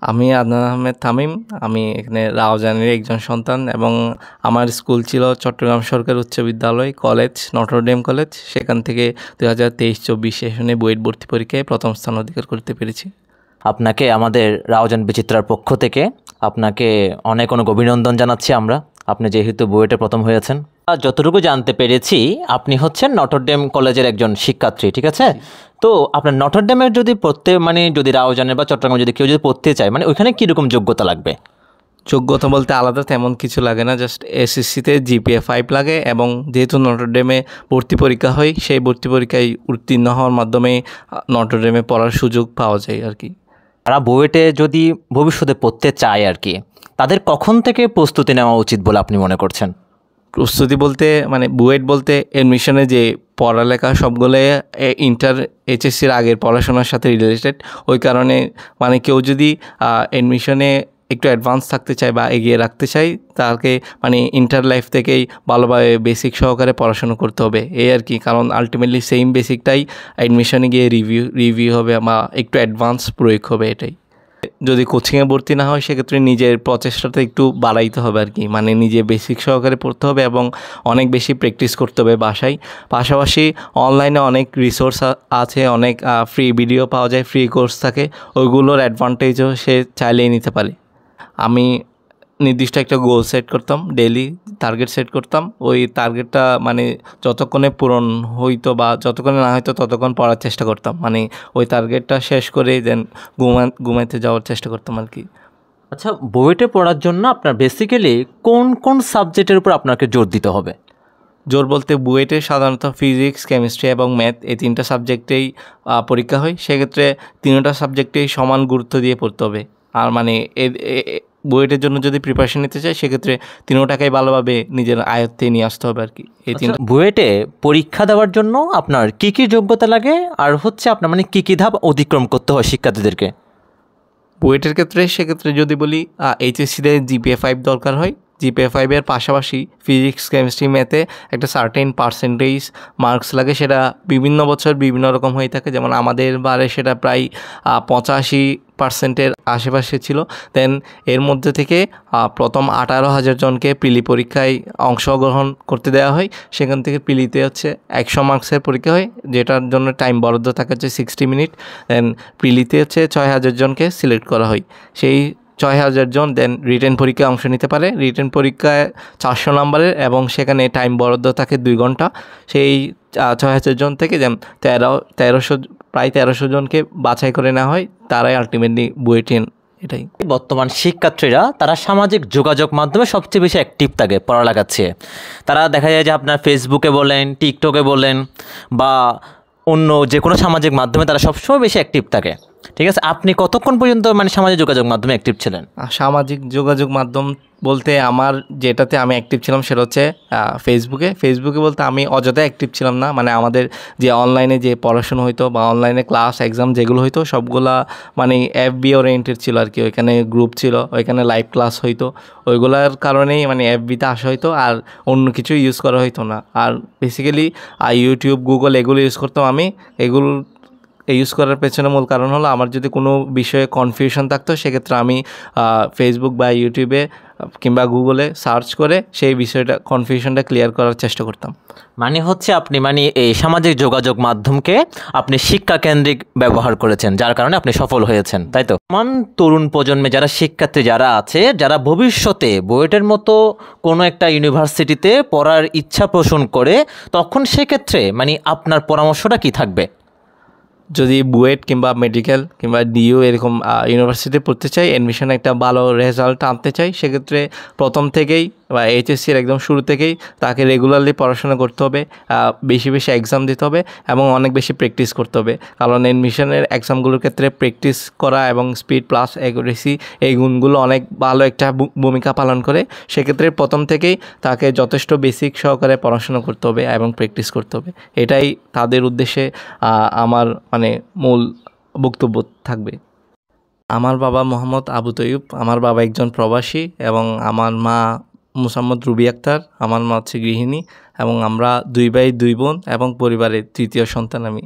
আমি আদনান আহমেদ তামিম। আমি এখানে রাউজানের একজন সন্তান এবং আমার স্কুল ছিল চট্টগ্রাম সরকারি উচ্চ বিদ্যালয় কলেজ, নটরডেম কলেজ। সেখান থেকে 2023-24 সেশনে বুয়েট ভর্তি পরীক্ষায় প্রথম স্থান অধিকার করতে পেরেছি। আপনাকে আমাদের রাউজান বিচিত্রার পক্ষ থেকে আপনাকে অনেক অনেক অভিনন্দন জানাচ্ছি আমরা, আপনি যেহেতু বুয়েটে প্রথম হয়েছেন। যতটুকু জানতে পেরেছি আপনি হচ্ছেন নটরডেম কলেজের একজন শিক্ষার্থী, ঠিক আছে? তো আপনার নটরডেমের যদি পড়তে যদি রাউজানের বা চট্টগ্রামে যদি কেউ যদি পড়তে চায়, ওইখানে কীরকম যোগ্যতা লাগবে? যোগ্যতা বলতে আলাদা তেমন কিছু লাগে না, জাস্ট এসএসসিতে GPA 5 লাগে এবং যেহেতু নটরডেমে ভর্তি পরীক্ষা হয়, সেই ভর্তি পরীক্ষায় উত্তীর্ণ হওয়ার মাধ্যমে নটরডেমে পড়ার সুযোগ পাওয়া যায় আর কি। তারা বুয়েটে যদি ভবিষ্যতে পড়তে চায় আর কি, তাদের কখন থেকে প্রস্তুতি নেওয়া উচিত বলে আপনি মনে করছেন? প্রস্তুতি বলতে বুয়েট বলতে এডমিশনে যে পড়ালেখা সবগুলো ইন্টার HSCর আগের পড়াশোনার সাথে রিলেটেড। ওই কারণে কেউ যদি এডমিশনে একটু অ্যাডভান্স থাকতে চায় বা এগিয়ে রাখতে চায়, তাকে ইন্টার লাইফ থেকেই ভালোভাবে বেসিক সহকারে পড়াশোনা করতে হবে এই আর কি। কারণ আলটিমেটলি সেম বেসিকটাই অ্যাডমিশনে গিয়ে রিভিউ হবে বা একটু অ্যাডভান্স প্রয়োগ হবে এটাই। যদি কোচিংয়ে ভর্তি না হয় সেক্ষেত্রে নিজের প্রচেষ্টাটা একটু বাড়াইতে হবে আর কি, নিজে বেসিক সহকারে পড়তে হবে এবং অনেক বেশি প্র্যাকটিস করতে হবে বাসায়। পাশাপাশি অনলাইনে অনেক রিসোর্স আছে, অনেক ফ্রি ভিডিও পাওয়া যায়, ফ্রি কোর্স থাকে, ওইগুলোর অ্যাডভান্টেজও সে চাইলেই নিতে পারে। আমি নির্দিষ্ট একটা গোল সেট করতাম, ডেইলি টার্গেট সেট করতাম। ওই টার্গেটটা যতক্ষণে পূরণ হইতো বা যতক্ষণে না হয়তো ততক্ষণ পড়ার চেষ্টা করতাম, ওই টার্গেটটা শেষ করে দেন ঘুমাইতে যাওয়ার চেষ্টা করতাম আর কি। আচ্ছা, বুয়েটে পড়ার জন্য আপনার বেসিক্যালি কোন কোন সাবজেক্টের উপর আপনাকে জোর দিতে হবে? জোর বলতে বুয়েটে সাধারণত ফিজিক্স, কেমিস্ট্রি এবং ম্যাথ এই তিনটা সাবজেক্টেই পরীক্ষা হয়। সেক্ষেত্রে তিনটা সাবজেক্টেই সমান গুরুত্ব দিয়ে পড়তে হবে। আর বুয়েটের জন্য যদি প্রিপারেশন নিতে চাই সেক্ষেত্রে তিনোটাকেই ভালোভাবে নিজের আয়ত্তে নিয়ে আসতে হবে আর কি। এই তিনটা বুয়েটে পরীক্ষা দেওয়ার জন্য আপনার কী কী যোগ্যতা লাগে আর আপনার কী কী ধাপ অতিক্রম করতে হয় শিক্ষার্থীদেরকে? বুয়েটের ক্ষেত্রে সেক্ষেত্রে যদি বলি HSCতে GPA 5 দরকার হয়। GPA 5-এর পাশাপাশি ফিজিক্স, কেমিস্ট্রি, ম্যাথে একটা সার্টেন পার্সেন্টেজ মার্কস লাগে। সেটা বিভিন্ন বছর বিভিন্ন রকম হয়ে থাকে, যেমন আমাদের বারে সেটা প্রায় 85%-এর আশেপাশে ছিল। দেন এর মধ্যে থেকে প্রথম 18,000 জনকে প্রিলি পরীক্ষায় অংশগ্রহণ করতে দেওয়া হয়। সেখান থেকে প্রিলিতে 100 মার্কসের পরীক্ষা হয়, যেটার জন্য টাইম বরাদ্দ থাকে 60 মিনিট। দেন প্রিলিতে 6,000 জনকে সিলেক্ট করা হয়। সেই 6,000 জন দেন রিটেন পরীক্ষায় অংশ নিতে পারে। রিটেন পরীক্ষায় 400 নম্বরের এবং সেখানে টাইম বরাদ্দ থাকে 2 ঘন্টা। সেই 6,000 জন থেকে যেন 1300 জনকে বাছাই করে নেওয়া হয়, তারাই আলটিমেটলি বুয়েটেন। এটাই বর্তমান শিক্ষার্থীরা তারা সামাজিক যোগাযোগ মাধ্যমে সবচেয়ে বেশি অ্যাক্টিভ থাকে পড়ালেখার চেয়ে। তারা দেখা যায় যে আপনার ফেসবুকে বলেন, টিকটকে বলেন বা অন্য যে কোনো সামাজিক মাধ্যমে তারা সবসময় বেশি অ্যাক্টিভ থাকে, ঠিক আছে? আপনি কতক্ষণ পর্যন্ত সামাজিক যোগাযোগ মাধ্যমে অ্যাক্টিভ ছিলেন? সামাজিক যোগাযোগ মাধ্যম বলতে আমার যেটাতে আমি অ্যাক্টিভ ছিলাম সেটা হচ্ছে ফেসবুকে বলতে আমি অযথা অ্যাক্টিভ ছিলাম না। আমাদের যে অনলাইনে যে পড়াশোনা হইতো বা অনলাইনে ক্লাস এক্সাম যেগুলো হইতো সবগুলা FB ওরিয়েন্টেড ছিল আর কি। ওইখানে গ্রুপ ছিল, ওইখানে লাইভ ক্লাস হইতো, ওইগুলার কারণেই FBতে আসা হইতো, আর অন্য কিছু ইউজ করা হইতো না। আর বেসিক্যালি ইউটিউব, গুগল এগুলো ইউজ করতাম আমি। এগুলো ইউজ করার পেছনে মূল কারণ হলো আমার যদি কোনো বিষয়ে কনফিউশন থাকতো সেক্ষেত্রে আমি ফেসবুক বা ইউটিউবে কিংবা গুগলে সার্চ করে সেই বিষয়টা কনফিউশনটা ক্লিয়ার করার চেষ্টা করতাম। আপনি এই সামাজিক যোগাযোগ মাধ্যমকে আপনি শিক্ষা কেন্দ্রিক ব্যবহার করেছেন, যার কারণে আপনি সফল হয়েছেন, তাই তো? তরুণ প্রজন্মে যারা শিক্ষার্থী যারা আছে, যারা ভবিষ্যতে বুয়েটের মতো কোনো একটা ইউনিভার্সিটিতে পড়ার ইচ্ছা পোষণ করে, তখন সেক্ষেত্রে আপনার পরামর্শটা কি থাকবে? যদি বুয়েট কিংবা মেডিকেল কিংবা DU এরকম ইউনিভার্সিটি পড়তে চাই, অ্যাডমিশনে একটা ভালো রেজাল্ট আনতে চাই, সেক্ষেত্রে প্রথম থেকেই বা HSCর একদম শুরু থেকেই তাকে রেগুলারলি পড়াশোনা করতে হবে, বেশি বেশি এক্সাম দিতে হবে এবং অনেক বেশি প্র্যাকটিস করতে হবে। কারণ অ্যাডমিশনের এক্সামগুলোর ক্ষেত্রে প্র্যাকটিস করা এবং স্পিড প্লাস অ্যাকুরেসি এই গুণগুলো অনেক ভালো একটা ভূমিকা পালন করে। সেক্ষেত্রে প্রথম থেকেই তাকে যথেষ্ট বেসিক সহকারে পড়াশোনা করতে হবে এবং প্র্যাকটিস করতে হবে। এটাই তাদের উদ্দেশ্যে আমার মূল বক্তব্য থাকবে। আমার বাবা মোহাম্মদ আবু তৈয়ুব, আমার বাবা একজন প্রবাসী এবং আমার মা মুসাম্মদ রুবি আক্তার। আমার মা হচ্ছে গৃহিণী এবং আমরা 2 ভাই 2 বোন এবং পরিবারের তৃতীয় সন্তান আমি।